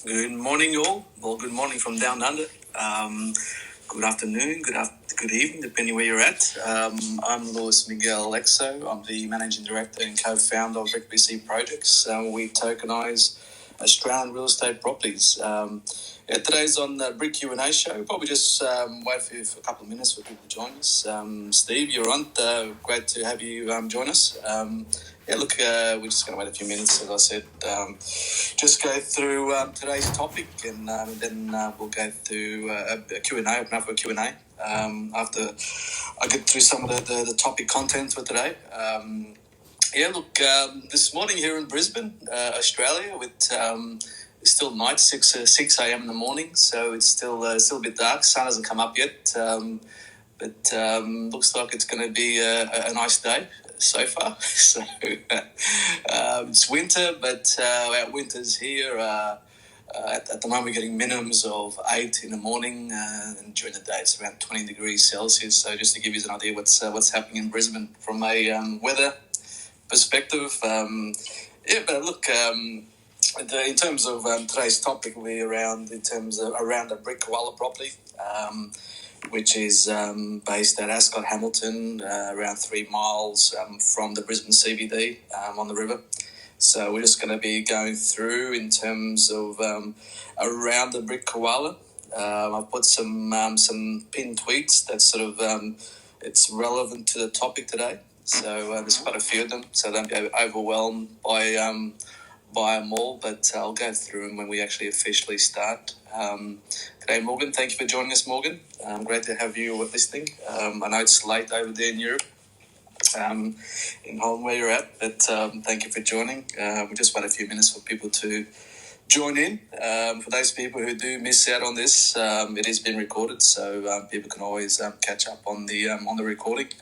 Good morning, all. Well, good morning from down under. Good afternoon, good evening, depending where you're at. I'm Luis Miguel Alexo. I'm the Managing Director and Co-Founder of BRIK BC Projects. We tokenise Australian real estate properties. Today's on the BRIK Q&A show. We'll probably just wait for a couple of minutes for people to join us. Steve, you're on. Great to have you join us. We're just going to wait a few minutes, as I said. Just go through today's topic, and then we'll go through a Q&A, open up for a Q&A after I get through some of the topic content for today. This morning here in Brisbane, Australia, with it's still night, 6 a.m. in the morning, so it's still a bit dark. Sun hasn't come up yet, but looks like it's going to be a nice day so far. So it's winter, but our winter's here. At the moment, we're getting minimums of 8 in the morning, and during the day it's around 20 degrees Celsius. So just to give you an idea what's happening in Brisbane from a weather perspective. In terms of today's topic, will be around the BRIK Koala property, which is based at Ascot, Hamilton, around 3 miles from the Brisbane CBD on the river. So we're just going to be going through in terms of around the BRIK Koala. I've put some pinned tweets that sort of it's relevant to the topic today. So there's quite a few of them, so don't be overwhelmed by them all, but I'll go through them when we actually officially start. Today, Morgan, thank you for joining us, Morgan. Great to have you listening. I know it's late over there in Europe, in Holland where you're at, but thank you for joining. We just wait a few minutes for people to join in. For those people who do miss out on this, it is being recorded, so people can always catch up on the recording.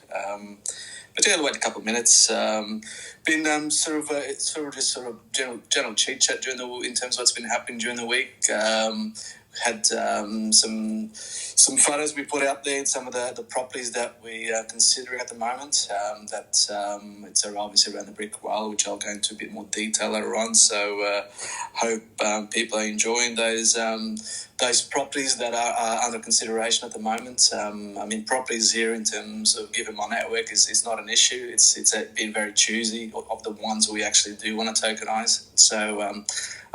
But yeah, wait a couple of minutes. Been general chit chat in terms of what's been happening during the week. Had some photos we put out there in some of the properties that we are considering at the moment. It's obviously around the BRIK Koala, which I'll go into a bit more detail later on. So hope people are enjoying those properties that are under consideration at the moment. Properties here in terms of given my network is not an issue. It's been very choosy of the ones we actually do want to tokenise. So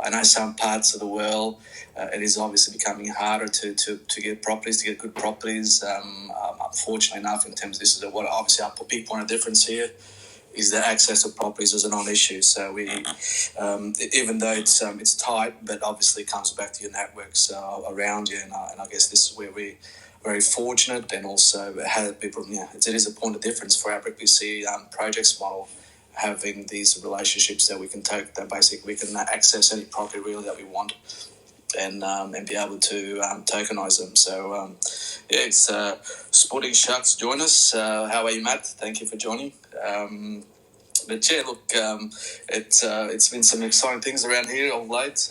I know some parts of the world it is obviously becoming harder to get properties, to get good properties. Unfortunately enough, in terms of this is what obviously our big point of difference here is that access to properties is a non-issue. So we, even though it's tight, but obviously comes back to your networks around you, and I guess this is where we're very fortunate, and also people. It is a point of difference for our BRIK BC projects model, having these relationships that we can take. That basically we can access any property really that we want, and be able to tokenise them. So it's Sporting Sharks join us. How are you, Matt? Thank you for joining. It's been some exciting things around here of late.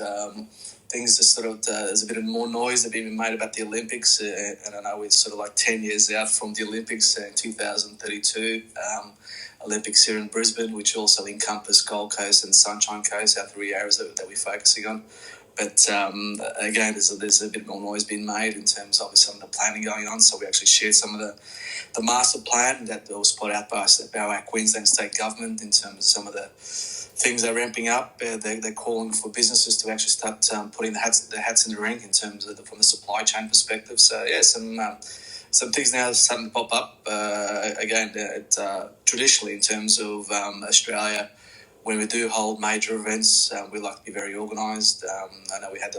Things are there's a bit of more noise that been made about the Olympics, and I know we're sort of like 10 years out from the Olympics in 2032. Olympics here in Brisbane, which also encompass Gold Coast and Sunshine Coast, our 3 areas that we're focusing on. But again, there's a bit more noise being made in terms of some of the planning going on. So we actually shared some of the master plan that was put out by our Queensland State Government in terms of some of the things they're ramping up. They're calling for businesses to actually start putting the hats in the ring in terms of from the supply chain perspective. So yeah, some things now starting to pop up. Traditionally in terms of Australia, when we do hold major events, we like to be very organised. I know we had,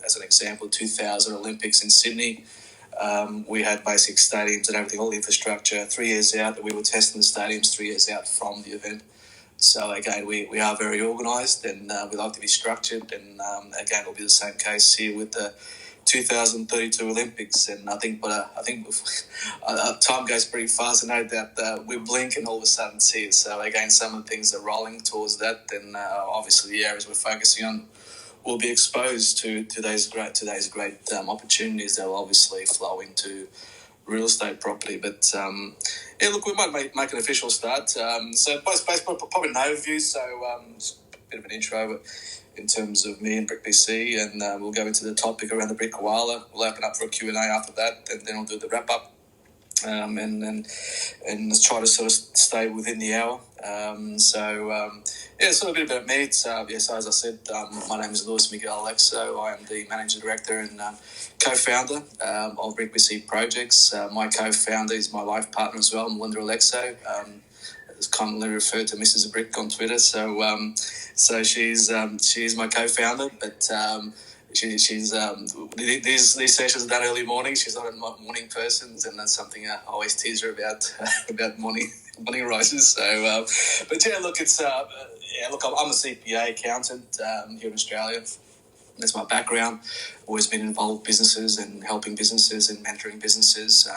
as an example, 2000 Olympics in Sydney. We had basic stadiums and everything, all the infrastructure, 3 years out. We were testing the stadiums 3 years out from the event. So again, we are very organised, and we like to be structured. And again, it'll be the same case here with the 2032 Olympics. And I think time goes pretty fast. I know that we blink and all of a sudden see it. So again, some of the things are rolling towards that. And obviously the areas we're focusing on will be exposed to today's great opportunities that will obviously flow into real estate property. But we might make an official start. So probably an overview. So bit of an intro in terms of me and BRIK BC, and we'll go into the topic around the BRIK koala. We'll open up for a Q&A after that, and then we'll do the wrap up. And try to sort of stay within the hour. So a bit about me. It's, so as I said, my name is Luis Miguel Alexo. I am the Managing Director and co-founder of BRIK BC Projects. My co-founder is my life partner as well, Melinda Alexo. It's commonly referred to Mrs. BRIK on Twitter. So she's my co-founder, but she's these sessions are done early morning. She's not a morning person, and that's something I always tease her about morning rises. So, but yeah, look, it's I'm a CPA accountant here in Australia. That's my background. Always been involved with businesses and helping businesses and mentoring businesses.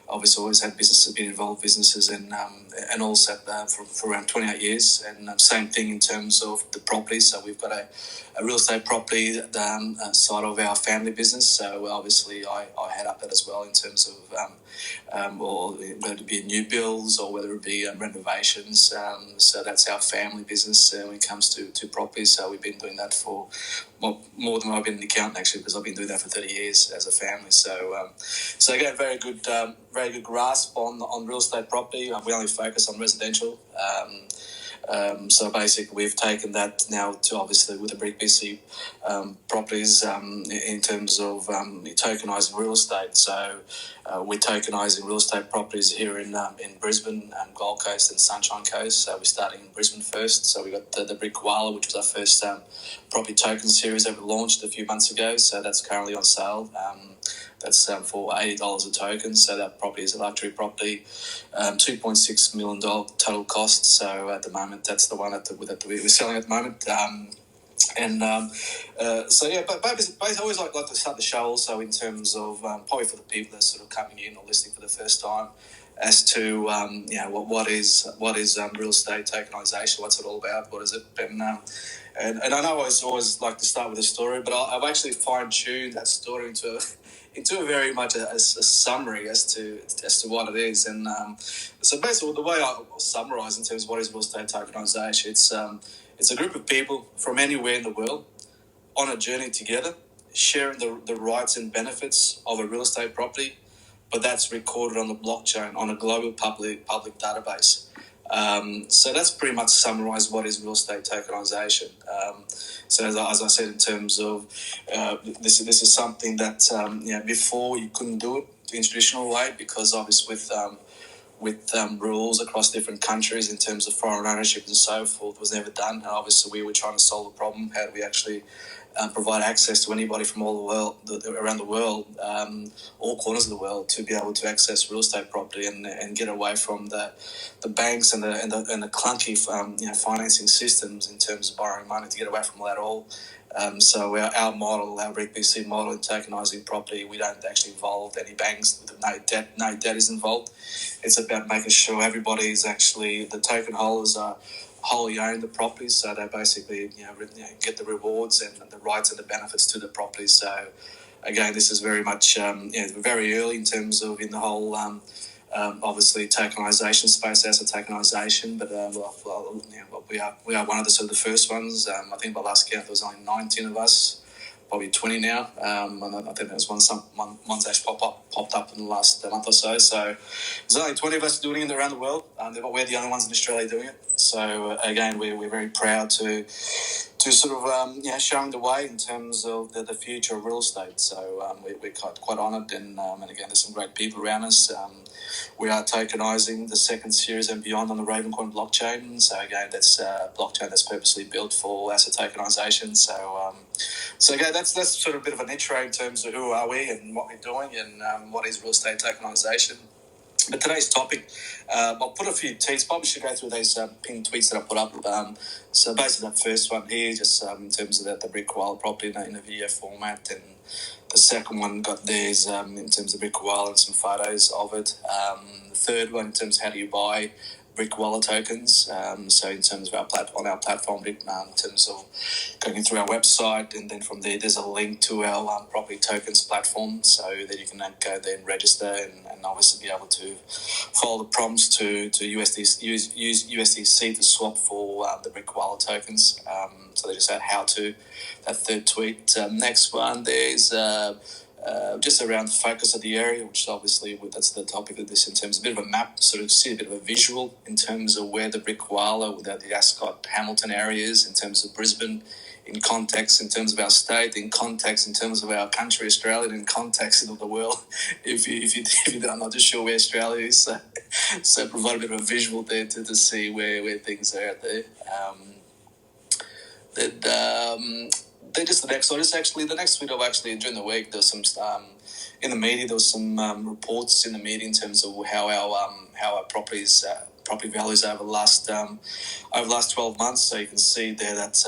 Obviously, always had businesses, been involved with businesses, and all sat there for around 28 years. And same thing in terms of the properties. So we've got a real estate property side of our family business. So obviously, I head up that as well in terms of or whether it be new builds or whether it be renovations. So that's our family business when it comes to properties. So we've been doing that for more than I've been an accountant, actually, because I've been doing that for 30 years as a family. So again, very good grasp on real estate property. We only focus on residential. So basically, we've taken that now to obviously with the BRIK BC properties in terms of tokenising real estate. So we're tokenising real estate properties here in Brisbane, Gold Coast and Sunshine Coast. So we're starting in Brisbane first. So we got the BRIK koala, which was our first property token series that we launched a few months ago. So that's currently on sale. That's for $80 a token. So that property is a luxury property, $2.6 million total cost. So at the moment, that's the one that we're selling at the moment. But I always like to start the show also in terms of probably for the people that are sort of coming in or listening for the first time as to what is real estate tokenisation, what's it all about, what is it, and I know I always like to start with a story, but I've actually fine-tuned that story into a very much a summary as to what it is. And so basically the way I summarise in terms of what is real estate tokenisation, it's a group of people from anywhere in the world on a journey together, sharing the rights and benefits of a real estate property, but that's recorded on the blockchain on a global public database. So that's pretty much summarised what is real estate tokenisation. So as I said, in terms of this is something that before you couldn't do it in traditional way because obviously with rules across different countries in terms of foreign ownership and so forth was never done. And obviously we were trying to solve the problem. How do we actually provide access to anybody from all the world, around the world, all corners of the world, to be able to access real estate property and get away from the banks and the clunky financing systems in terms of borrowing money, to get away from that all. So our model, our BRIK BC model in tokenising property, we don't actually involve any banks. No debt is involved. It's about making sure everybody is actually, the token holders are wholly own the properties, so they basically get the rewards and the rights and the benefits to the properties. So again, this is very much very early in terms of in the whole obviously tokenisation space, asset tokenisation, but we are one of the sort of the first ones. I think by last count there was only 19 of us, probably 20 now. And I think there's one's actually popped up in the last month or so. So there's only 20 of us doing it around the world, but we're the only ones in Australia doing it. So again, we're very proud to sort of showing the way in terms of the future of real estate. So we're quite honoured, and again, there's some great people around us. We are tokenising the second series and beyond on the Ravencoin blockchain. So again, that's a blockchain that's purposely built for asset tokenisation. So again, that's sort of a bit of an intro in terms of who are we and what we're doing and what is real estate tokenisation. But today's topic, I'll put a few tweets. Probably should go through these pinned tweets that I put up. So basically that first one here, just in terms of the BRIK koala property in a video format, and the second one got theirs in terms of BRIK koala and some photos of it. The third one in terms of how do you buy BRIK wallet tokens. So in terms of our platform, in terms of going through our website, and then from there, there's a link to our property tokens platform, so that you can go there and register, and obviously be able to follow the prompts to use USDC to swap for the BRIK wallet tokens. So they just said how to. That third tweet. Next one, there's just around the focus of the area, which obviously that's the topic of this, in terms of a bit of a map, sort of see a bit of a visual in terms of where the BRIK wallet, the Ascot, Hamilton area is, in terms of Brisbane, in context in terms of our state, in context in terms of our country, Australia, in context of the world. If you're not just sure where Australia is, so provide a bit of a visual there to see where things are out there. They're just the next one. It's actually the next video. Actually, during the week, there was some in the media. There was some reports in the media in terms of how our property values over the last 12 months. So you can see there that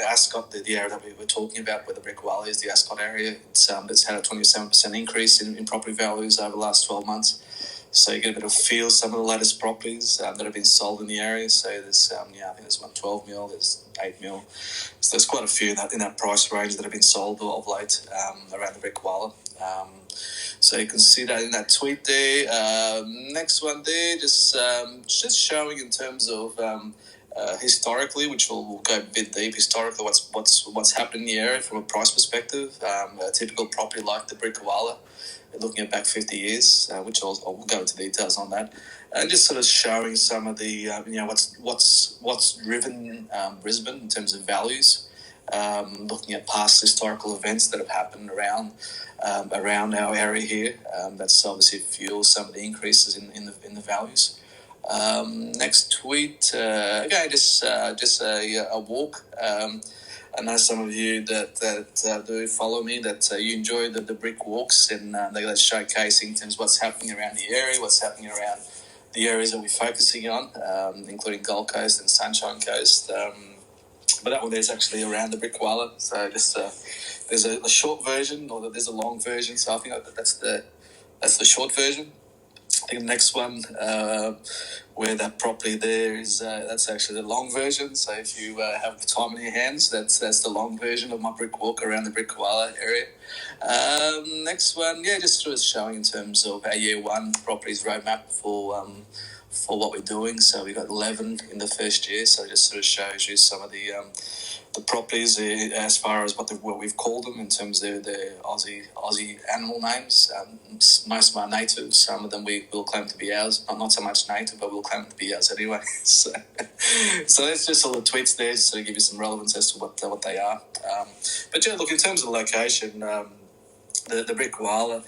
Ascot, the area that we were talking about, where the BRIK wallet is, the Ascot area, it's had a 27% increase in property values over the last 12 months. So you get a bit of feel some of the latest properties that have been sold in the area. So there's I think there's 12 mil, there's 8 mil. So there's quite a few in that price range that have been sold of late around the BRIK wallet. So you can see that in that tweet there. Next one there, just showing in terms of historically, which we'll go a bit deep historically, what's happened in the area from a price perspective. A typical property like the BRIK wallet, looking at back 50 years, which I'll go into details on that, and just sort of showing some of the what's driven Brisbane in terms of values, looking at past historical events that have happened around our area here. That's obviously fuels some of the increases in the values. Next tweet, again, just a walk. I know some of you that do follow me, that you enjoy the BRIK walks, and they're showcasing in terms of what's happening around the area, what's happening around the areas that we're focusing on, including Gold Coast and Sunshine Coast. But that one there's actually around the BRIK wallet. So just there's a short version, or there's a long version. So I think that's the short version. I think the next one, where that property there is, that's actually the long version. So if you have the time in your hands, that's the long version of my BRIK walk around the BRIK wallet area. Next one, just sort of showing in terms of our year one properties roadmap for what we're doing. So we got 11 in the first year. So it just sort of shows you some of the properties as far as what we've called them in terms of their Aussie animal names. Most of them are native. Some of them we will claim to be ours. Not so much native, but we'll claim to be ours anyway. So that's just all the tweets there, just to give you some relevance as to what they are. But yeah, look, in terms of location, the BRIK wallet,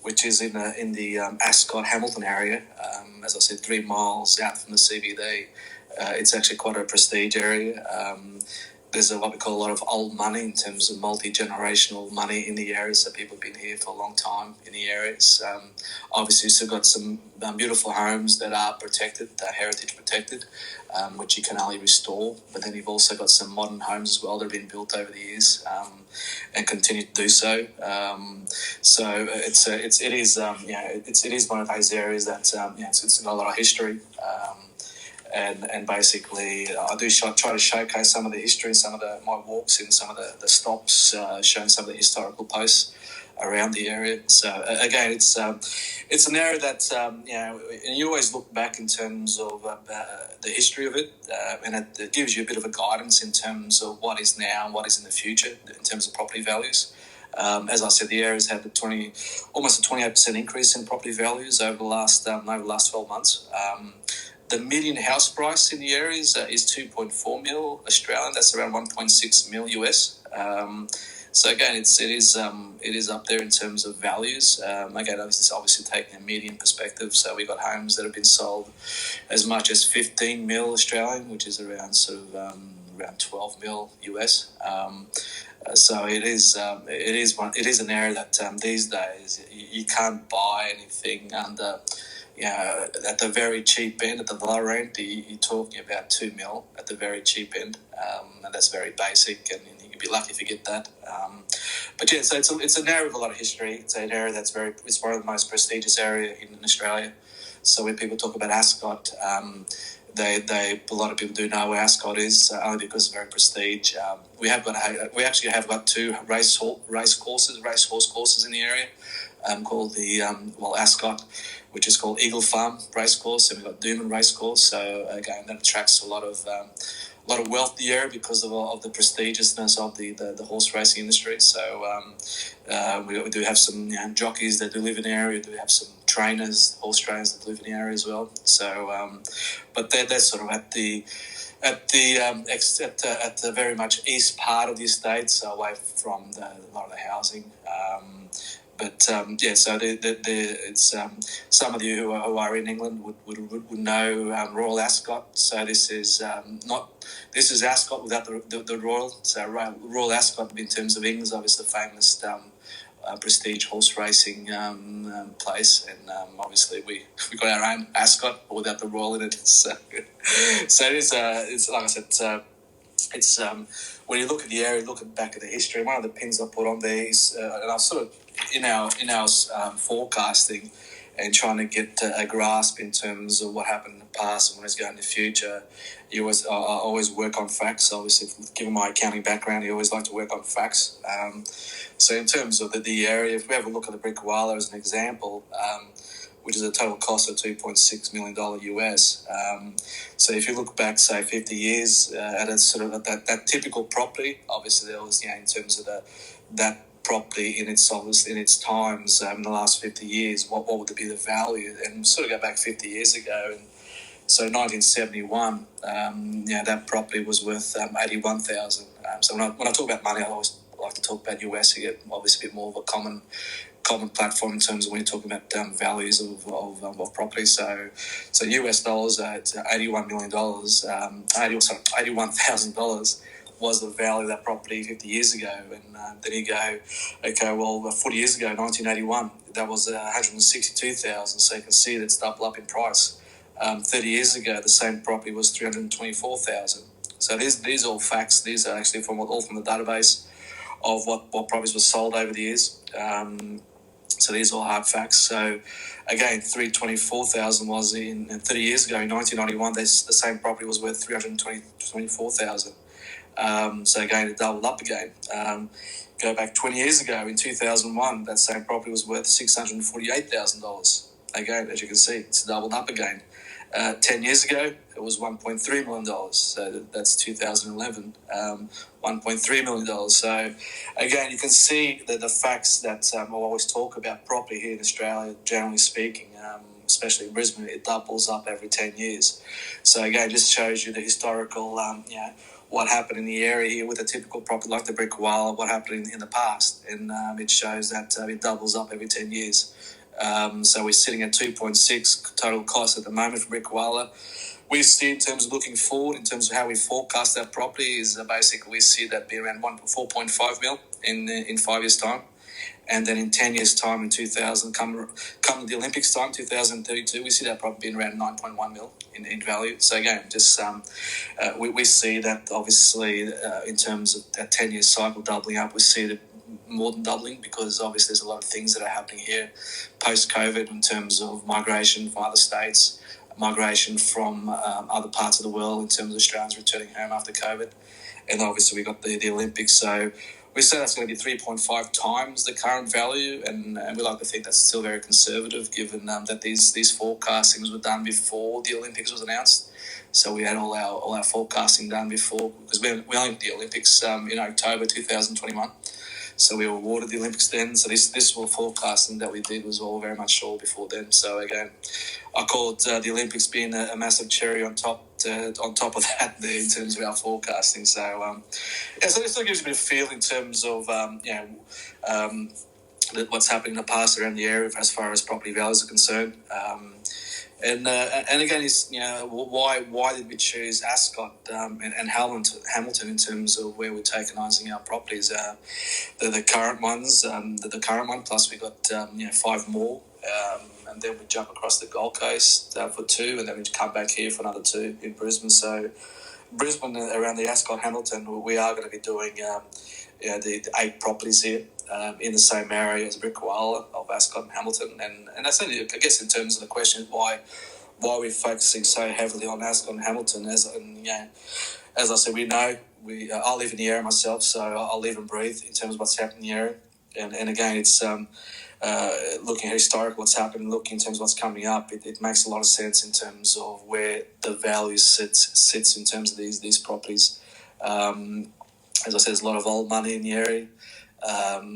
which is in the Ascot Hamilton area, as I said, 3 miles out from the CBD. It's actually quite a prestige area. There's what we call a lot of old money in terms of multi-generational money in the area, so people have been here for a long time in the areas. Obviously, you've still got some beautiful homes that are protected, heritage protected, which you can only restore. But then you've also got some modern homes as well that have been built over the years and continue to do so. So it is one of those areas that it's got a lot of history. And basically, I do try to showcase some of the history, some of my walks in some of the stops, showing some of the historical posts around the area. So again, it's an area that and you always look back in terms of the history of it, and it gives you a bit of a guidance in terms of what is now and what is in the future in terms of property values. As I said, the area's had almost a 28% increase in property values over the last 12 months. The median house price in the area is 2.4 mil Australian. That's around 1.6 mil US. So again, it is up there in terms of values. Again, this is obviously taking a median perspective. So we've got homes that have been sold as much as 15 mil Australian, which is around around 12 mil US. So it is an area that these days you can't buy anything under. At the very cheap end, at the lower end, you're talking about 2 mil at the very cheap end, and that's very basic, and you'd be lucky if you get that. But yeah, so it's an area with a lot of history. It's an area it's one of the most prestigious area in Australia. So when people talk about Ascot, a lot of people do know where Ascot is, only because it's very prestige. We actually have got two horse courses in the area, called the Ascot, which is called Eagle Farm Racecourse, and we've got Doomben Racecourse. So again, that attracts a lot of wealth in the area because of the prestigiousness of the horse racing industry. So we do have some jockeys that do live in the area. We do have some horse trainers that live in the area as well. So, but they're sort of at the very much east part of the estate, so away from a lot of the housing. So it's some of you who are in England would know Royal Ascot. So this is Ascot without the Royal. So Royal Ascot, in terms of England, is obviously the famous prestige horse racing place, and obviously we got our own Ascot without the Royal in it. So it's like I said. It's when you look at the area, look back at the history. One of the pins I put on there is, and I sort of in our forecasting and trying to get a grasp in terms of what happened in the past and what is going in the future. I always work on facts. Obviously, given my accounting background, I always like to work on facts. So in terms of the area, if we have a look at the BRIK as an example, which is a total cost of $2.6 million US. So if you look back, say, 50 years at a sort of that typical property, obviously there was, in terms of that property in its times in the last 50 years, what would be the value? And sort of go back 50 years ago, and so 1971, that property was worth $81,000. So when I talk about money, I always like to talk about US. You get obviously a bit more of a common platform in terms of when you're talking about values of property. So US dollars, it's $81 million. $81,000 was the value of that property 50 years ago. And then you go, okay, well, 40 years ago, 1981, that was $162,000. So you can see that's doubled up in price. 30 years ago, the same property was $324,000. So these are all facts. These are actually all from the database of what properties were sold over the years. So these are all hard facts. So again, $324,000 was in 30 years ago in 1991. The same property was worth $324,000. So again, it doubled up again. Go back 20 years ago in 2001, that same property was worth $648,000. Again, as you can see, it's doubled up again. 10 years ago, it was $1.3 million. So that's 2011, $1.3 million. So again, you can see the facts that I always talk about property here in Australia, generally speaking, especially in Brisbane, it doubles up every 10 years. So again, just shows you the historical, what happened in the area here with a typical property like the BRIK, what happened in the past. And it shows that it doubles up every 10 years. So we're sitting at 2.6 total cost at the moment for BRIK. We see, in terms of looking forward, in terms of how we forecast that property, is basically we see that be around 4.5 mil in 5 years' time. And then in 10 years' time, in 2000, come the Olympics time, 2032, we see that probably being around 9.1 mil in value. So again, just we see that obviously in terms of that 10-year cycle doubling up, we see it more than doubling, because obviously there's a lot of things that are happening here post-COVID in terms of migration from other states, migration from other parts of the world in terms of Australians returning home after COVID. And obviously we got the Olympics. So we say that's going to be 3.5 times the current value, and we like to think that's still very conservative, given that these forecastings were done before the Olympics was announced. So we had all our forecasting done before, because we only did the Olympics in October 2021. So we were awarded the Olympics then. So this forecasting that we did was all very much all before then. So again, I call it the Olympics being a massive cherry on top of that there in terms of our forecasting. So so this still gives you a bit of feel in terms of what's happening in the past around the area as far as property values are concerned. And again, it's why did we choose Ascot and Hamilton in terms of where we're takenising our properties? The current ones, the current one, plus we got 5 more, and then we jump across the Gold Coast for 2, and then we come back here for another 2 in Brisbane. So Brisbane, around the Ascot Hamilton, we are going to be doing the 8 properties here. in the same area as BRIK of Ascot and Hamilton. And that's only, I guess, in terms of the question is why we're focusing so heavily on Ascot and Hamilton. As I said, I live in the area myself, so I'll live and breathe in terms of what's happening in the area. And again, it's looking at historic what's happened, looking in terms of what's coming up. It makes a lot of sense in terms of where the value sits in terms of these properties. As I said, there's a lot of old money in the area.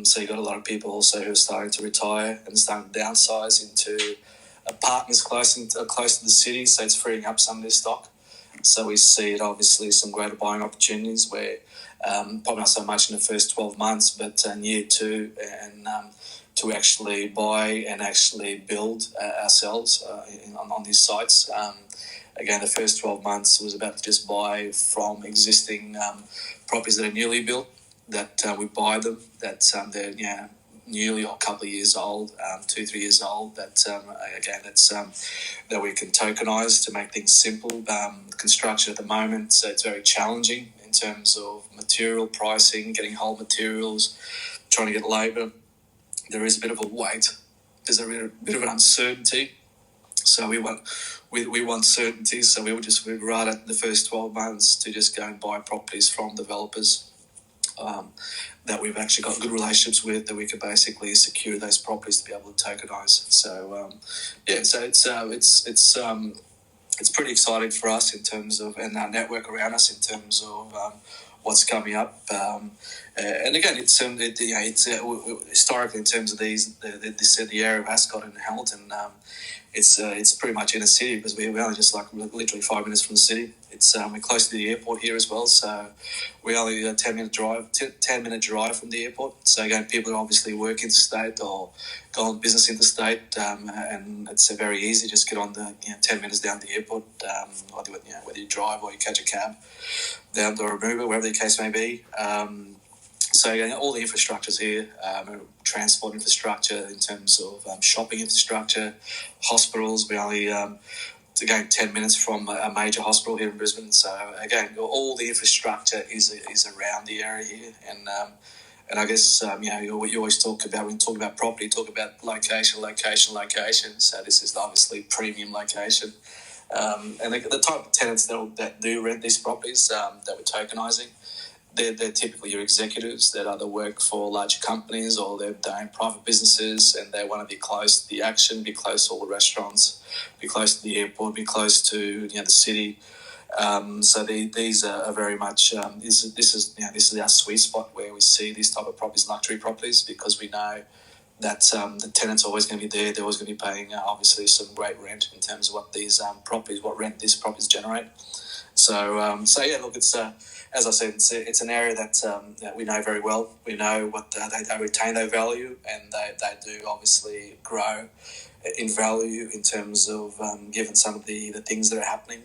So you've got a lot of people also who are starting to retire and starting to downsize into apartments close to the city, so it's freeing up some of their stock. So we see it obviously some greater buying opportunities where probably not so much in the first 12 months, but in year two, and to actually buy and actually build ourselves on these sites. Again, the first 12 months was about to just buy from existing properties that are newly built, that we buy them, that they're newly or a couple of years old, 2-3 years old, that we can tokenise to make things simple. Construction at the moment, so it's very challenging in terms of material pricing, getting whole materials, trying to get labour. There is a bit of a wait. There's a bit of an uncertainty. So we want certainty. So we'd rather the first 12 months to just go and buy properties from developers that we've actually got good relationships with, that we could basically secure those properties to be able to tokenise. So it's pretty exciting for us in terms of, and our network around us in terms of what's coming up. And again, it's historically in terms of the area of Ascot and Hamilton. It's pretty much in a city because we're only just like literally 5 minutes from the city. We're close to the airport here as well, so we're only a 10-minute drive from the airport. So again, people who obviously work interstate or go on business interstate, and it's very easy. Just get on the 10 minutes down to the airport, whether you drive or you catch a cab down to a Uber, wherever the case may be. So again, all the infrastructure's here, transport infrastructure in terms of shopping infrastructure, hospitals. We only again 10 minutes from a major hospital here in Brisbane. So again, all the infrastructure is around the area here, and I guess you always talk about, when you talk about property, talk about location. So this is obviously premium location, and the type of tenants that do rent these properties that we're tokenising. They're typically your executives that either work for larger companies or they're doing private businesses, and they want to be close to the action, be close to all the restaurants, be close to the airport, be close to the city. So these are very much this is our sweet spot where we see these type of properties, luxury properties, because we know that the tenant's always going to be there. They're always going to be paying obviously some great rent in terms of what these properties, what rent these properties generate. So look, it's as I said, it's an area that we know very well. We know what they retain their value, and they do obviously grow in value in terms of given some of the things that are happening.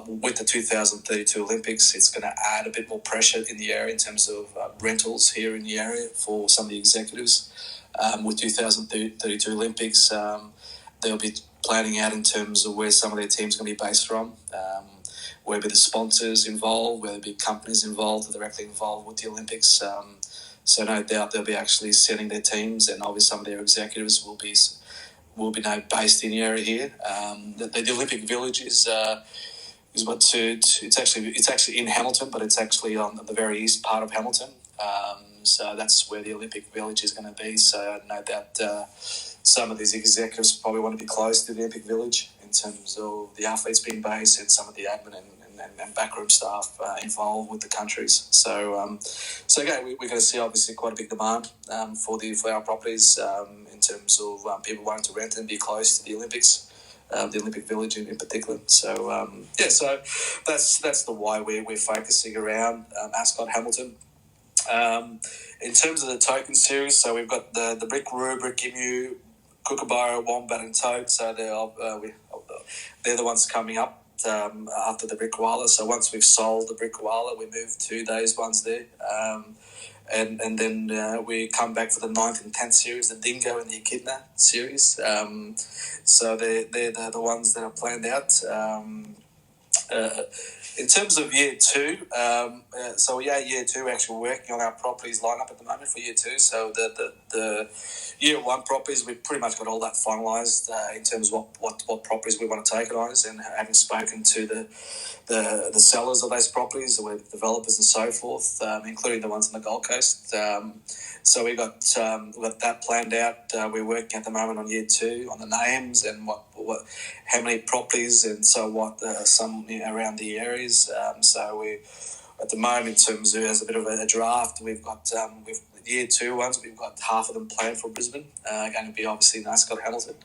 With the 2032 Olympics, it's going to add a bit more pressure in the area in terms of rentals here in the area for some of the executives. With 2032 Olympics, they'll be planning out in terms of where some of their teams are going to be based from, whether the sponsors involved, whether be companies involved or directly involved with the Olympics. So no doubt they'll be actually sending their teams, and obviously some of their executives will be now based in the area here. The Olympic Village is it's actually in Hamilton, but it's actually on the very east part of Hamilton. So that's where the Olympic Village is going to be. So no doubt some of these executives probably want to be close to the Olympic Village in terms of the athletes being based and some of the admin and backroom staff involved with the countries. So again, we're going to see obviously quite a big demand for our properties in terms of people wanting to rent and be close to the Olympics. The Olympic Village in particular. So so that's the why we're focusing around Ascot, Hamilton. In terms of the token series, so we've got the BRIK Roo, BRIK Emu, Kookaburra, Wombat and Toad. So they're the ones coming up after the BRIK Koala. So once we've sold the BRIK Koala, we move to those ones there. And then we come back for the 9th and 10th series, the Dingo and the Echidna series. So they're the ones that are planned out. In terms of year two, year two, we're actually working on our properties lineup at the moment for year two. So the year one properties, we've pretty much got all that finalised in terms of what properties we want to take it on, and having spoken to the sellers of those properties, the developers and so forth, including the ones on the Gold Coast. So we got that planned out. We're working at the moment on year two on the names and how many properties and so what some around the areas. So we at the moment in terms of as a bit of a draft, we've got year two ones. We've got half of them planned for Brisbane. Going to be obviously in Ascot, Hamilton.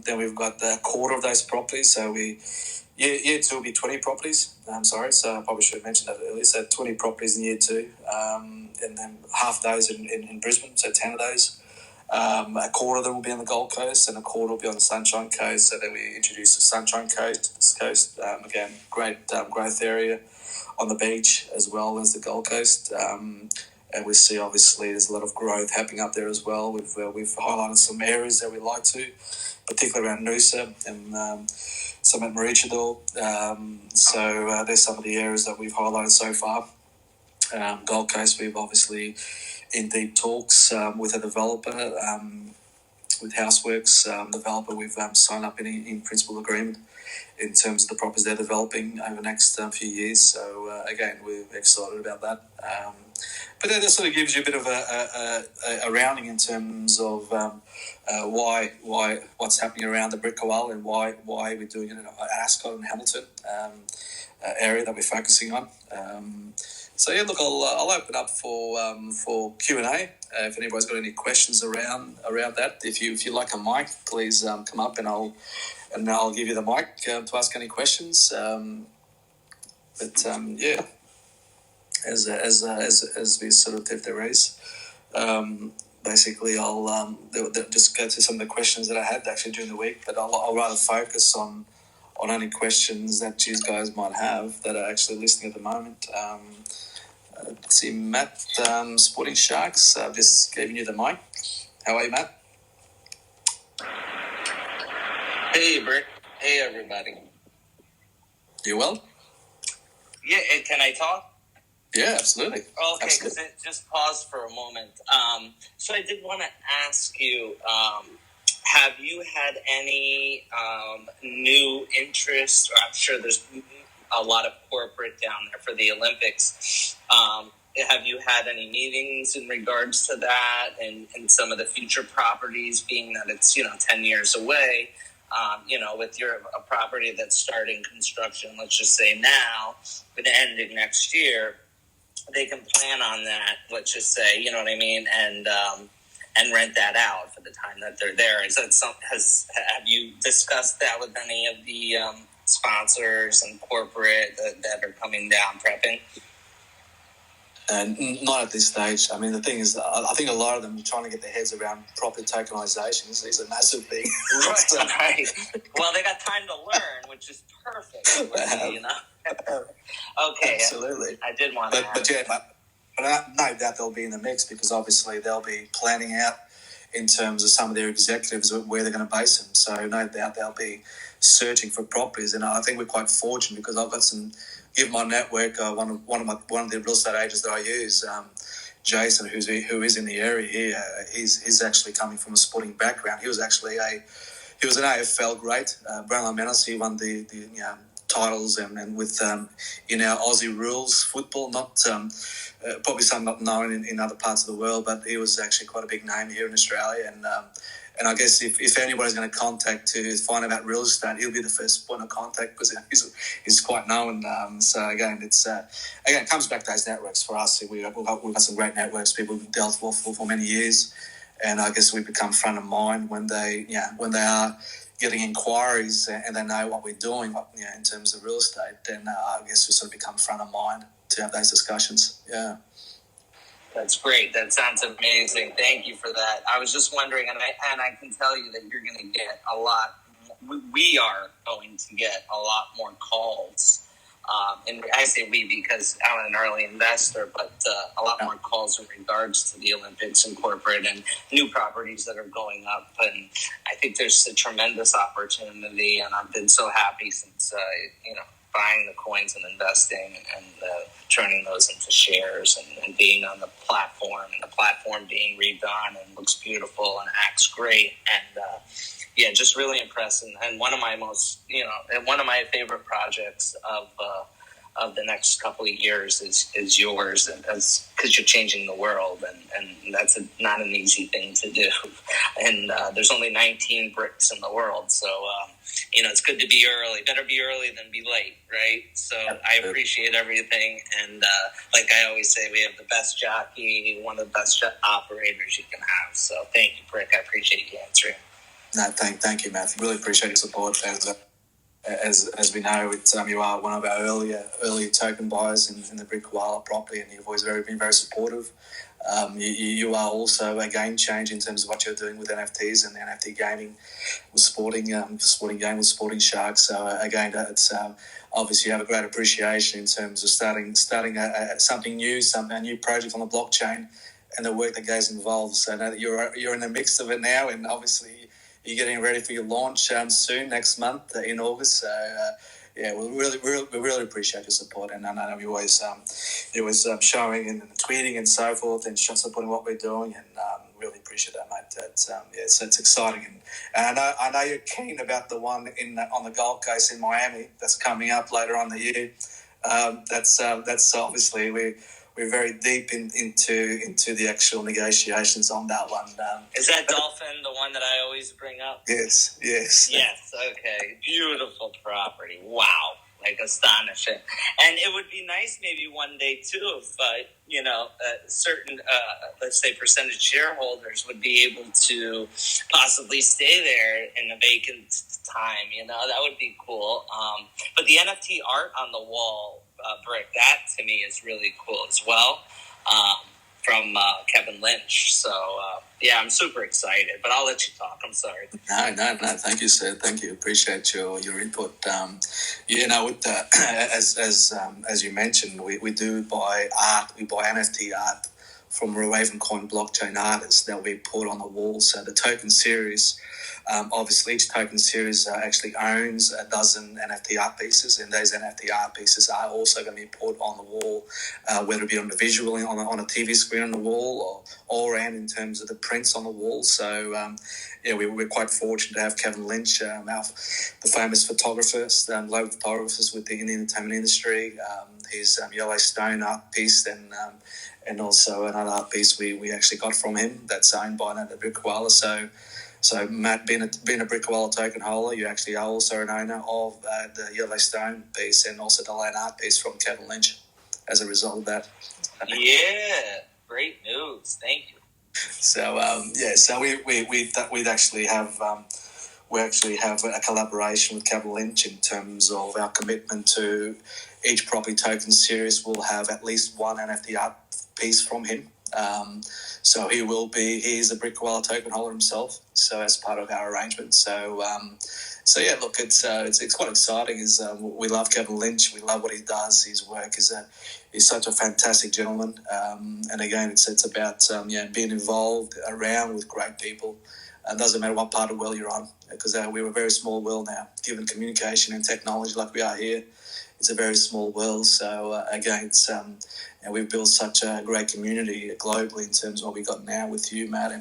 Then we've got a quarter of those properties. So year two will be 20 properties. I'm sorry, so I probably should have mentioned that earlier. So 20 properties in year two, and then half those in Brisbane, so 10 of those. A quarter of them will be on the Gold Coast, and a quarter will be on the Sunshine Coast. So then we introduce the Sunshine Coast. Again, great growth area on the beach as well as the Gold Coast. And we see obviously there's a lot of growth happening up there as well. We've highlighted some areas that we like to, particularly around Noosa and some at Maroochydore. So there's some of the areas that we've highlighted so far. Gold Coast, we've obviously in deep talks with a developer, with Houseworks developer. We've signed up in principal agreement in terms of the properties they're developing over the next few years. So again, we're excited about that. But that sort of gives you a bit of a rounding in terms of why what's happening around the BRIK and why we're doing it in Ascot and Hamilton area that we're focusing on. So yeah, look, I'll open up for Q&A. If anybody's got any questions around that, if you like a mic, please come up and I'll give you the mic to ask any questions. Yeah. As we sort of if there is, basically I'll just go to some of the questions that I had actually during the week, but I'll rather focus on any questions that you guys might have that are actually listening at the moment. Let's see, Matt, Sporting Sharks, just giving you the mic. How are you, Matt? Hey, Brick. Hey, everybody. You well? Yeah, can I talk? Yeah, absolutely. Okay, because it just paused for a moment. So I did want to ask you, have you had any new interest, or I'm sure there's a lot of corporate down there for the Olympics. Have you had any meetings in regards to that and some of the future properties, being that it's, 10 years away, with a property that's starting construction, let's just say now, but ending next year, they can plan on that, let's just say, you know what I mean, and rent that out for the time that they're there. Is that have you discussed that with any of the sponsors and corporate that are coming down prepping? Not at this stage. I mean, the thing is, I think a lot of them are trying to get their heads around property tokenisation. These are massive things. Right. Well, they got time to learn, which is perfect. Okay. Absolutely. I did want to but no doubt they'll be in the mix, because obviously they'll be planning out in terms of some of their executives where they're going to base them. So no doubt they'll be searching for properties, and I think we're quite fortunate because I've got give my network one of the real estate agents that I use, Jason, who is in the area here. He's actually coming from a sporting background. He was actually an AFL great. Brownlow Menace. He won the titles and with in our Aussie rules football, not probably some not known in other parts of the world, but he was actually quite a big name here in Australia. And I guess if anybody's going to contact to find out about real estate, he'll be the first point of contact because he's quite known. So again, it comes back to those networks for us. We've got some great networks, people we've dealt with for many years, and I guess we become front of mind when they are getting inquiries and they know what we're doing, in terms of real estate. Then I guess we sort of become front of mind to have those discussions. Yeah. That's great. That sounds amazing. Thank you for that. I was just wondering, and I can tell you that you're going to get a lot. We are going to get a lot more calls. And I say we because I'm an early investor, but a lot more calls in regards to the Olympics and corporate and new properties that are going up. And I think there's a tremendous opportunity, and I've been so happy since buying the coins and investing and turning those into shares and being on the platform, and the platform being redone and looks beautiful and acts great. And yeah, just really impressed. And one of my one of my favorite projects of the next couple of years is yours, because you're changing the world, and that's not an easy thing to do. And there's only 19 BRIKs in the world, so it's good to be early. Better be early than be late, right? So I appreciate everything, and like I always say, we have the best jockey, one of the best operators you can have. So thank you, BRIK. I appreciate you answering. No, thank you, Matthew. Really appreciate your support. As we know, you are one of our earlier token buyers in the BRIK koala property, and you've always been very supportive. You are also a game changer in terms of what you're doing with NFTs and NFT gaming with sporting game with Sporting Sharks. So again, it's obviously you have a great appreciation in terms of starting something new, a new project on the blockchain, and the work that goes involved. So now that you're in the mix of it now, and obviously you're getting ready for your launch soon, next month in August. So yeah, we really appreciate your support, and I know you always showing and tweeting and so forth, and supporting what we're doing, and really appreciate that, mate. So it's exciting, and I know you're keen about the one on the Gold Coast in Miami that's coming up later on the year. That's obviously we're very deep into the actual negotiations on that one. Is that Dolphin the one that I always bring up? Yes. Yes, okay. Beautiful property. Wow. Like, astonishing. And it would be nice maybe one day, too, if, certain, let's say, percentage shareholders would be able to possibly stay there in a vacant time. That would be cool. But the NFT art on the wall, BRIK, that to me is really cool as well, from Kevin Lynch. So yeah, I'm super excited, but I'll let you talk. I'm sorry. No, thank you, sir. Thank you. Appreciate your input. With as you mentioned, we do buy art. We buy NFT art from Ravencoin blockchain artists that we put on the wall. So the token series, obviously each token series actually owns a dozen NFT art pieces, and those NFT art pieces are also going to be put on the wall, whether it be on the visually on a TV screen on the wall, or and in terms of the prints on the wall. So we're quite fortunate to have Kevin Lynch, the famous photographers, global photographers in the entertainment industry. His Yellowstone art piece, and also another art piece we actually got from him that's owned by the BRIK koala. So Matt, being a BRIK koala token holder, you actually are also an owner of the Yellowstone piece and also the land art piece from Kevin Lynch as a result of that. Yeah, great news. Thank you. So so we actually have a collaboration with Kevin Lynch in terms of our commitment to each property token series will have at least one NFT art piece from him. So he is a BRIK koala token holder himself. So as part of our arrangement. So yeah, look, it's quite exciting. We love Kevin Lynch. We love what he does. His work he's such a fantastic gentleman. And again, it's about being involved around with great people. It doesn't matter what part of the world you're on, because we're a very small world now. Given communication and technology like we are here, it's a very small world. So again, it's we've built such a great community globally in terms of what we got now with you, Matt,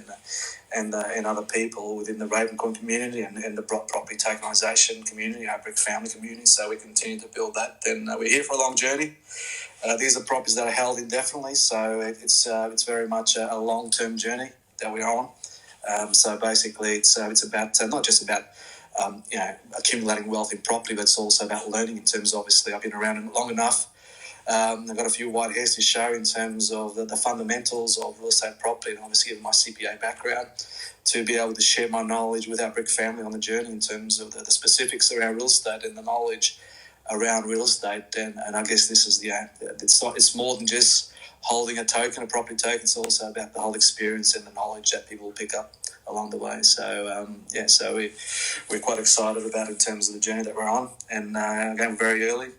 and other people within the Ravencoin community and the property tokenization community, our BRIK family community. So we continue to build that. Then we're here for a long journey. These are properties that are held indefinitely, so it's very much a long-term journey that we're on. So basically, it's about not just about accumulating wealth in property, but it's also about learning in terms of, obviously, I've been around long enough. I've got a few white hairs to show in terms of the fundamentals of real estate property, and obviously given my CPA background, to be able to share my knowledge with our BRIK family on the journey in terms of the specifics around real estate and the knowledge around real estate. And I guess this is it's more than just holding a property token. It's also about the whole experience and the knowledge that people will pick up along the way. So so we're quite excited about it in terms of the journey that we're on. And again, very early.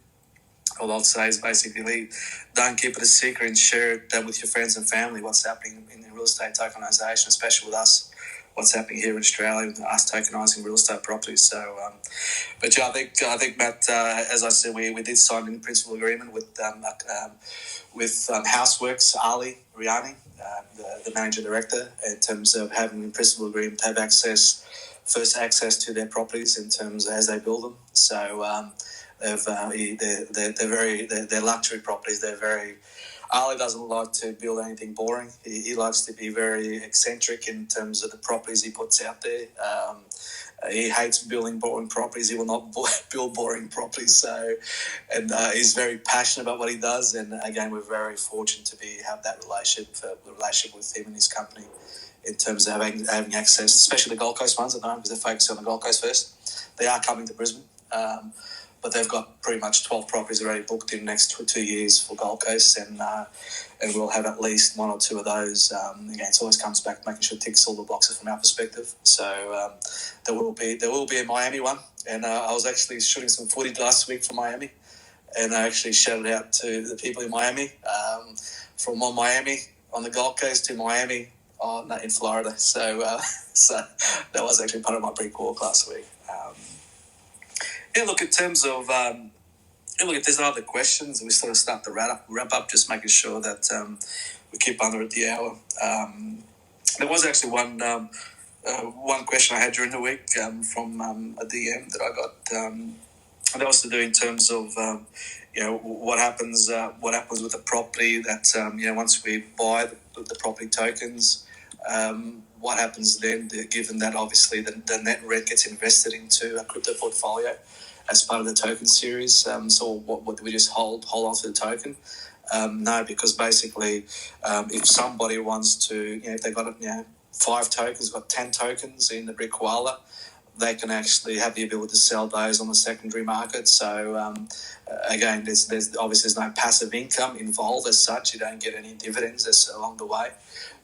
All I'll say is basically don't keep it a secret and share it with your friends and family, what's happening in real estate tokenization, especially with us what's happening here in Australia with us tokenising real estate properties. So, but yeah, I think Matt, as I said, we did sign an in-principle agreement with Houseworks, Ali Riani, the managing director, in terms of having an in-principle agreement to have first access to their properties in terms of as they build them. So they're luxury properties. They're very. Ali doesn't like to build anything boring. He likes to be very eccentric in terms of the properties he puts out there. He hates building boring properties. He will not build boring properties. So, and he's very passionate about what he does. And again, we're very fortunate to have that relationship with him and his company in terms of having access, especially the Gold Coast ones at the moment, because they're focused on the Gold Coast first. They are coming to Brisbane. But they've got pretty much 12 properties already booked in the next 2 years for Gold Coast, and we'll have at least one or two of those. Again, it always comes back to making sure it ticks all the boxes from our perspective. So there will be a Miami one, and I was actually shooting some footage last week from Miami, and I actually shouted out to the people in Miami, from Miami on the Gold Coast to Miami in Florida. So that was actually part of my BRIK walk last week. Look, in terms of, if there's other questions, we sort of start to wrap up, just making sure that we keep under at the hour. There was actually one question I had during the week from a DM that I got. That was to do in terms of, what happens with the property that, once we buy the property tokens, what happens then, given that obviously the net rent gets invested into a crypto portfolio as part of the token series. So what do we just hold on to the token? No, because basically if somebody wants to, if they've got 5 tokens, got 10 tokens in the BRIK wallet, they can actually have the ability to sell those on the secondary market. So again, there's obviously no passive income involved as such. You don't get any dividends along the way.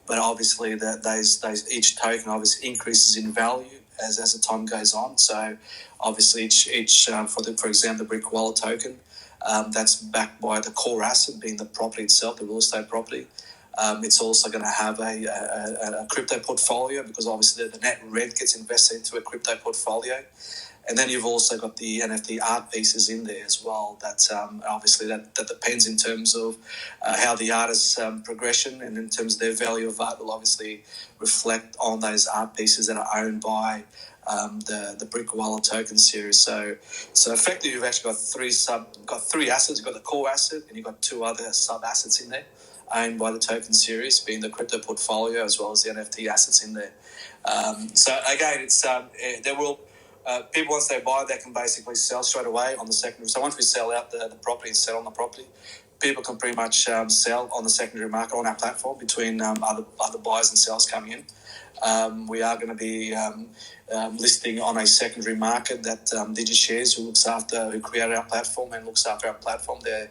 But obviously those each token obviously increases in value as the time goes on. So obviously each for example, the BRIK wallet token, that's backed by the core asset being the property itself, the real estate property. It's also going to have a crypto portfolio, because obviously the net rent gets invested into a crypto portfolio. And then you've also got the NFT art pieces in there as well. That obviously that depends in terms of how the artist's progression and in terms of their value of art will obviously reflect on those art pieces that are owned by the BRIK wallet token series. So effectively, you've actually got three assets. You've got the core asset, and you've got 2 other sub assets in there owned by the token series, being the crypto portfolio as well as the NFT assets in there. So again, it's there will. People, once they buy, they can basically sell straight away on the secondary. So once we sell out the property and sell on the property, people can pretty much sell on the secondary market on our platform between other buyers and sellers coming in. We are going to be listing on a secondary market that DigiShares, who created our platform and looks after our platform. They're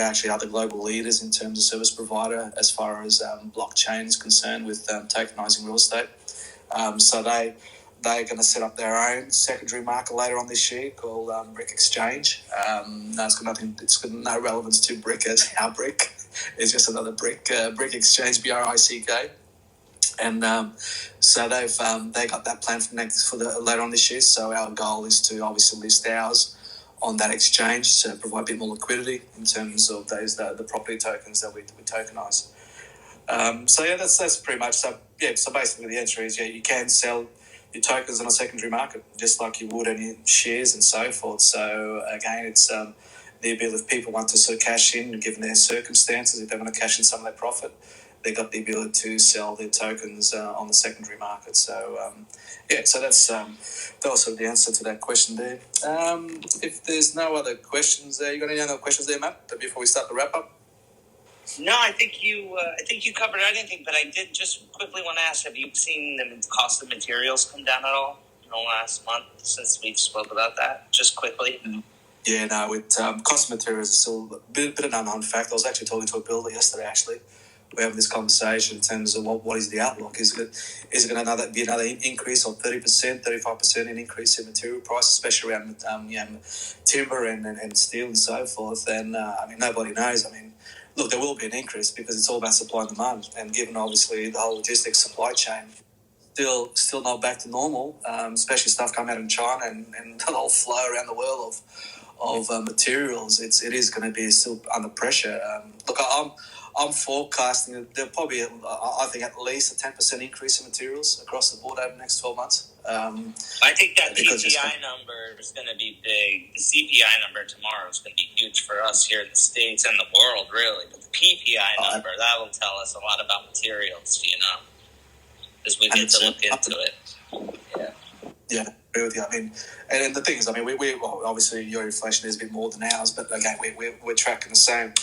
actually other global leaders in terms of service provider as far as blockchain is concerned with tokenizing real estate. So they're going to set up their own secondary market later on this year called BRIK Exchange. It's got no relevance to BRIK as our BRIK. It's just another BRIK Exchange, BRIK. And so they got that plan for later on this year. So our goal is to obviously list ours on that exchange to provide a bit more liquidity in terms of the property tokens that we tokenise. So yeah, that's pretty much. So basically the answer is you can sell your tokens on a secondary market just like you would any shares and so forth. So again, it's the ability, if people want to sort of cash in, given their circumstances, if they want to cash in some of their profit, they've got the ability to sell their tokens on the secondary market. So so that's sort of the answer to that question there. If there's no other questions there, you got any other questions there, Matt, before we start the wrap up? No, I think you covered everything, but I did just quickly want to ask, have you seen the cost of materials come down at all in the last month since we've spoke about that? Just quickly. Yeah, no, with cost of materials is still a bit of an unknown fact. I was actually talking to a builder yesterday, actually. We're having this conversation in terms of what is the outlook. Is it going to be another increase of 30%, 35% in increase in material price, especially around timber and steel and so forth? And nobody knows. Look, there will be an increase because it's all about supply and demand. And given, obviously, the whole logistics supply chain still not back to normal, especially stuff coming out in China and the whole flow around the world of materials. It is going to be still under pressure. Look, I'm forecasting there'll probably, I think, at least a 10% increase in materials across the board over the next 12 months. I think that PPI number is going to be big. The CPI number tomorrow is going to be huge for us here in the States and the world, really. But the PPI number, that will tell us a lot about materials, as we get to look into it. Yeah, I agree with you. I mean, and the thing is, I mean, we obviously your inflation is a bit more than ours, but again, we're tracking the same.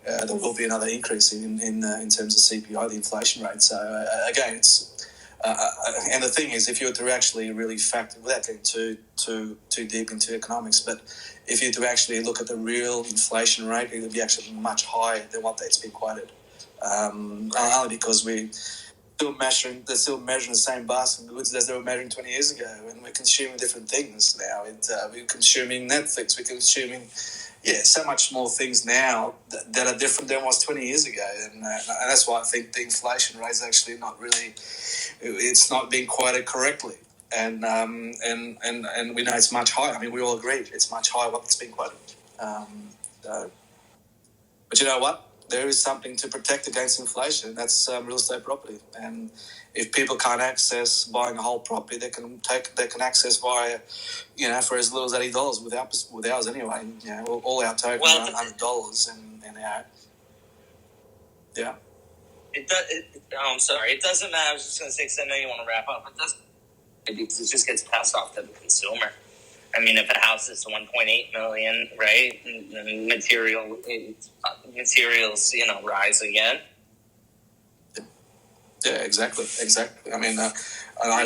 There will be another increase in terms of CPI, the inflation rate. So again, it's and the thing is, if you were to actually really factor, without getting too deep into economics, but if you were to actually look at the real inflation rate, it would be actually much higher than what that's been quoted. Only because they're still measuring the same basket of goods as they were measuring 20 years ago, and we're consuming different things now. We're consuming Netflix, we're consuming so much more things now that are different than was 20 years ago, and that's why I think the inflation rate is actually not really, it's not being quoted correctly, and we know it's much higher. I mean, we all agree it's much higher what it's been quoted. But you know what? There is something to protect against inflation. That's real estate property, and if people can't access buying a whole property, they can access via, for as little as $80 with ours anyway. All our tokens are $100, and yeah. I'm sorry. It doesn't matter. I was just going to say, because I know you want to wrap up. It just gets passed off to the consumer. I mean, if a house is $1.8 million, right, and materials, rise again. Yeah, exactly. I mean, I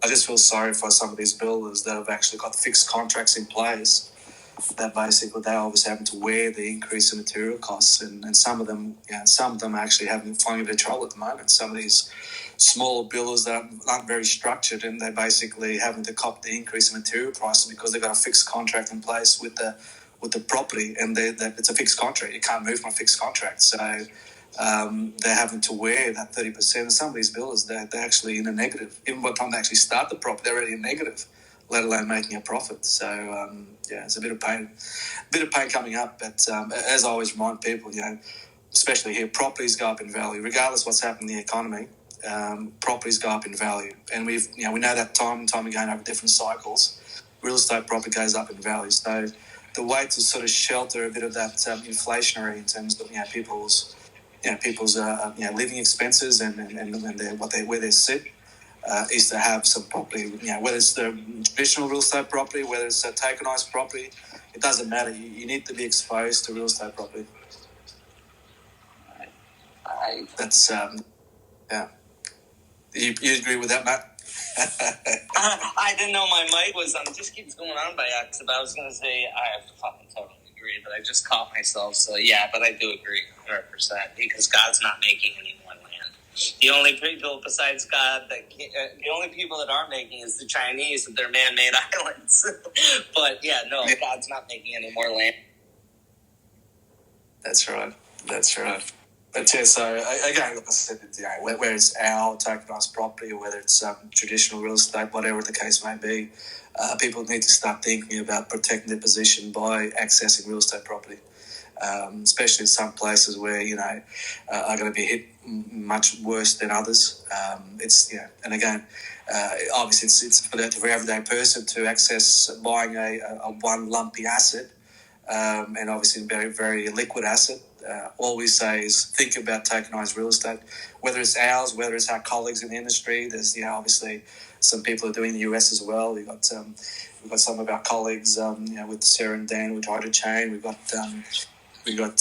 just feel sorry for some of these builders that have actually got fixed contracts in place that basically they're always having to wear the increase in material costs, and some of them are actually finding a bit of trouble at the moment. Some of these smaller builders that aren't very structured, and they're basically having to cop the increase in material prices because they've got a fixed contract in place with the property, and it's a fixed contract. You can't move from a fixed contract, so they're having to wear that 30%. And some of these builders, they're actually in a negative. Even by the time they actually start the property, they're already in negative, let alone making a profit. So it's a bit of pain coming up. But as I always remind people, especially here, properties go up in value regardless of what's happening in the economy. Properties go up in value, and we know that time and time again over different cycles, real estate property goes up in value. So the way to sort of shelter a bit of that inflationary in terms of people's living expenses and where they sit is to have some property. Whether it's the traditional real estate property, whether it's a tokenized property, it doesn't matter. You need to be exposed to real estate property. That's You agree with that, Matt? I didn't know my mic was on. It just keeps going on by accident. I was going to say I fucking totally agree, but I just caught myself. So yeah, but I do agree 100% because God's not making any more land. The only people besides God the only people that are making is the Chinese with their man-made islands. But yeah, no, God's not making any more land. That's right. But yeah, so again, like I said, whether it's our tokenized property or whether it's traditional real estate, whatever the case may be, people need to start thinking about protecting their position by accessing real estate property, especially in some places where are going to be hit much worse than others. And again, obviously it's for the everyday person to access buying a one lumpy asset, and obviously very very liquid asset. All we say is think about tokenized real estate, whether it's ours, whether it's our colleagues in the industry. There's obviously some people are doing the US as well. We've got some of our colleagues with Sarah and Dan with Hydrochain. We've got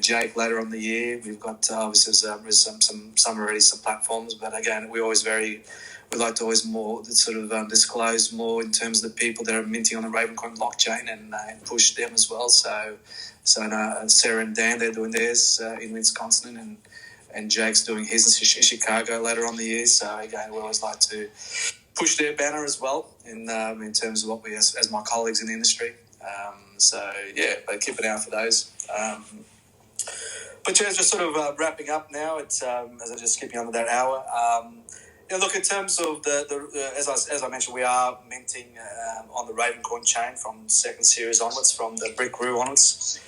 Jake later on the year. We've got obviously some already some platforms, but again we like to always more sort of disclose more in terms of the people that are minting on the Ravencoin blockchain and push them as well. So Sarah and Dan, they're doing theirs in Wisconsin, and Jake's doing his in Chicago later on the year. So again, we always like to push their banner as well in terms of what we as my colleagues in the industry. But keep an eye out for those. But yeah, just sort of wrapping up now. It's as I just skipping under that hour. Yeah, look, in terms of as I mentioned, we are minting on the Ravencoin chain from second series onwards, from the BRIK onwards,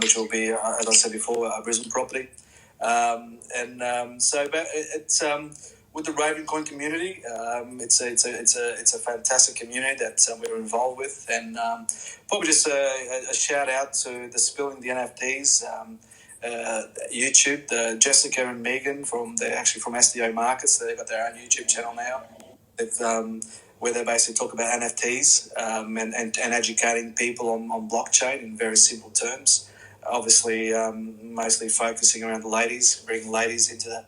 which will be, as I said before, a Brisbane property. So it's with the Ravencoin community, it's a fantastic community that we're involved with, and probably just a shout out to the Spilling the NFTs. YouTube, Jessica and Megan they're actually from SDO Markets. They've got their own YouTube channel now. Where they basically talk about NFTs and educating people on blockchain in very simple terms. Obviously, mostly focusing around the ladies, bringing ladies into the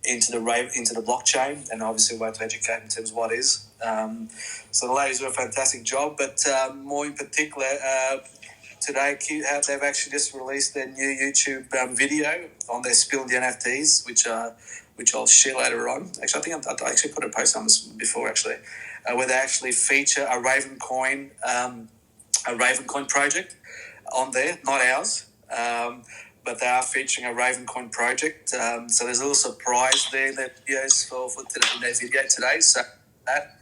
blockchain, and obviously way to educate in terms of what is. So the ladies do a fantastic job, but more in particular. Today, they've actually just released their new YouTube video on their Spilling the NFTs, which I'll share later on. Actually, I think I actually put a post on this before, actually, where they actually feature a Ravencoin project on there, not ours, but they are featuring a Ravencoin project. So there's a little surprise there in their videos for their video today. So that.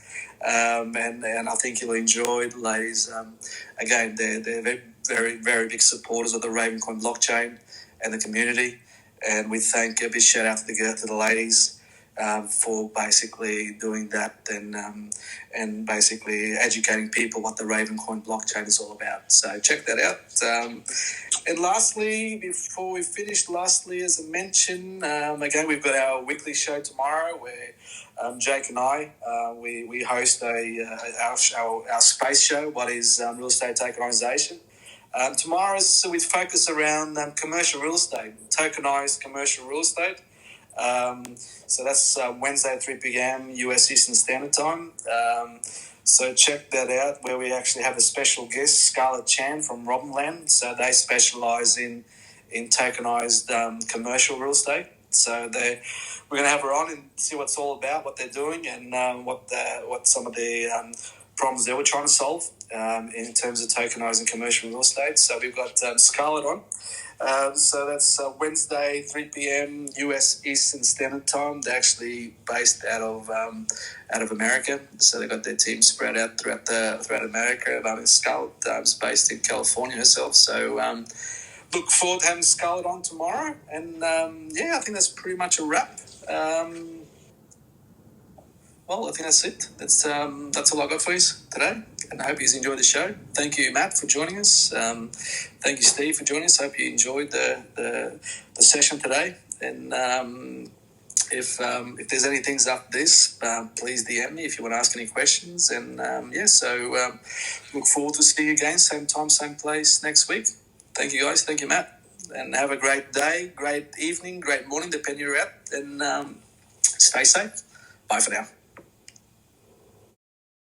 And I think you'll enjoy the ladies. Again, they're very, very big supporters of the Ravencoin blockchain and the community. And we thank a big shout out to the ladies for basically doing that and basically educating people what the Ravencoin blockchain is all about. So check that out. And lastly, before we finish, as I mentioned, again, we've got our weekly show tomorrow where Jake and I, we host our space show, what is real estate tokenization. Tomorrow is with focus around commercial real estate, tokenized commercial real estate. So that's Wednesday at 3 p.m. US Eastern Standard Time. So check that out, where we actually have a special guest, Scarlett Chan from Robinland. So they specialize in tokenized commercial real estate. So we're going to have her on and see what it's all about, what they're doing, and what some of the problems they were trying to solve in terms of tokenizing commercial real estate. So we've got Scarlett on. So that's Wednesday, 3 p.m. US Eastern Standard Time. They're actually based out of America. So they've got their team spread out throughout America. Scarlett is based in California herself. So look forward to having Scarlett on tomorrow. And I think that's pretty much a wrap. Well, I think that's it. That's all I got for you today. And I hope you enjoyed the show. Thank you, Matt, for joining us. Thank you, Steve, for joining us. Hope you enjoyed the session today. And if there's any things after this, please DM me if you want to ask any questions. And look forward to seeing you again, same time, same place next week. Thank you, guys. Thank you, Matt. And have a great day, great evening, great morning, depending where you're at. And stay safe. Bye for now.